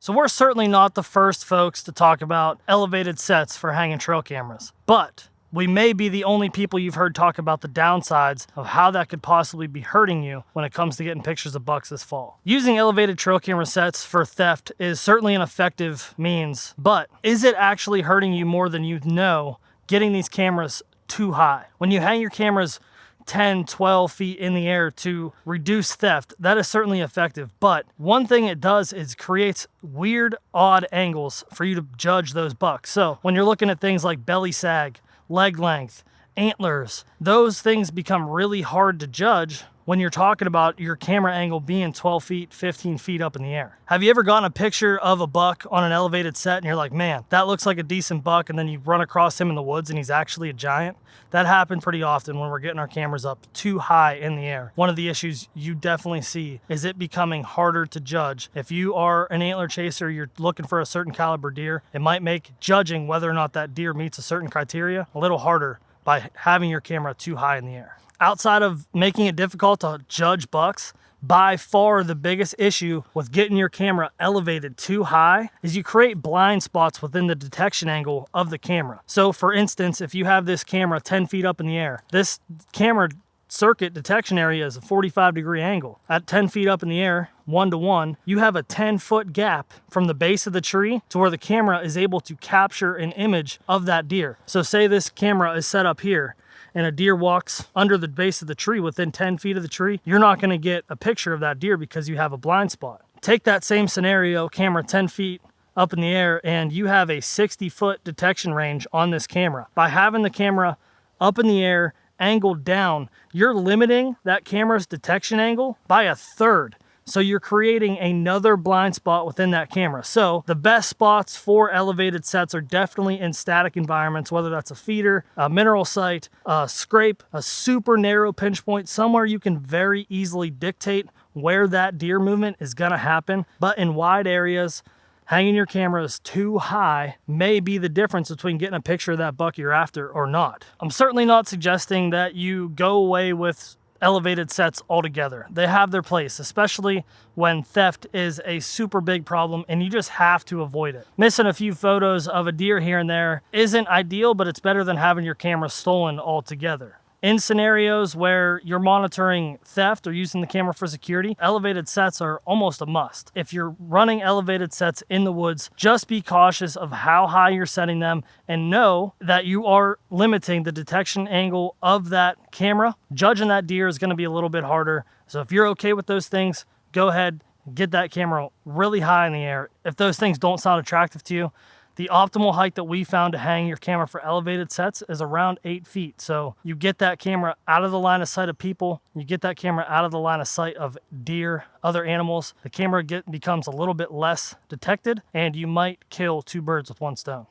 So we're certainly not the first folks to talk about elevated sets for hanging trail cameras, but we may be the only people you've heard talk about the downsides of how that could possibly be hurting you when it comes to getting pictures of bucks this fall. Using elevated trail camera sets for theft is certainly an effective means, but is it actually hurting you more than you know getting these cameras too high? When you hang your cameras 10, 12 feet in the air to reduce theft, that is certainly effective. But one thing it does is creates weird, odd angles for you to judge those bucks. So when you're looking at things like belly sag, leg length, antlers, those things become really hard to judge when you're talking about your camera angle being 12 feet, 15 feet up in the air. Have you ever gotten a picture of a buck on an elevated set and you're like, man, that looks like a decent buck, and then you run across him in the woods and he's actually a giant? That happens pretty often when we're getting our cameras up too high in the air. One of the issues you definitely see is it becoming harder to judge. If you are an antler chaser, you're looking for a certain caliber deer, it might make judging whether or not that deer meets a certain criteria a little harder by having your camera too high in the air. Outside of making it difficult to judge bucks, by far the biggest issue with getting your camera elevated too high is you create blind spots within the detection angle of the camera. So for instance, if you have this camera 10 feet up in the air, this camera circuit detection area is a 45-degree angle. At 10 feet up in the air, 1-to-1, you have a 10-foot gap from the base of the tree to where the camera is able to capture an image of that deer. So say this camera is set up here, and a deer walks under the base of the tree within 10 feet of the tree, you're not going to get a picture of that deer because you have a blind spot. Take that same scenario, camera 10 feet up in the air, and you have a 60-foot detection range on this camera. By having the camera up in the air, angled down, you're limiting that camera's detection angle by a third. So you're creating another blind spot within that camera. So the best spots for elevated sets are definitely in static environments, whether that's a feeder, a mineral site, a scrape, a super narrow pinch point, somewhere you can very easily dictate where that deer movement is gonna happen. But in wide areas, hanging your cameras too high may be the difference between getting a picture of that buck you're after or not. I'm certainly not suggesting that you go away with elevated sets altogether. They have their place, especially when theft is a super big problem and you just have to avoid it. Missing a few photos of a deer here and there isn't ideal, but it's better than having your camera stolen altogether. In scenarios where you're monitoring theft or using the camera for security, elevated sets are almost a must. If you're running elevated sets in the woods, just be cautious of how high you're setting them and know that you are limiting the detection angle of that camera. Judging that deer is going to be a little bit harder. So if you're okay with those things, go ahead, get that camera really high in the air. If those things don't sound attractive to you, the optimal height that we found to hang your camera for elevated sets is around 8 feet. So you get that camera out of the line of sight of people, you get that camera out of the line of sight of deer, other animals. The camera becomes a little bit less detected, and you might kill two birds with one stone.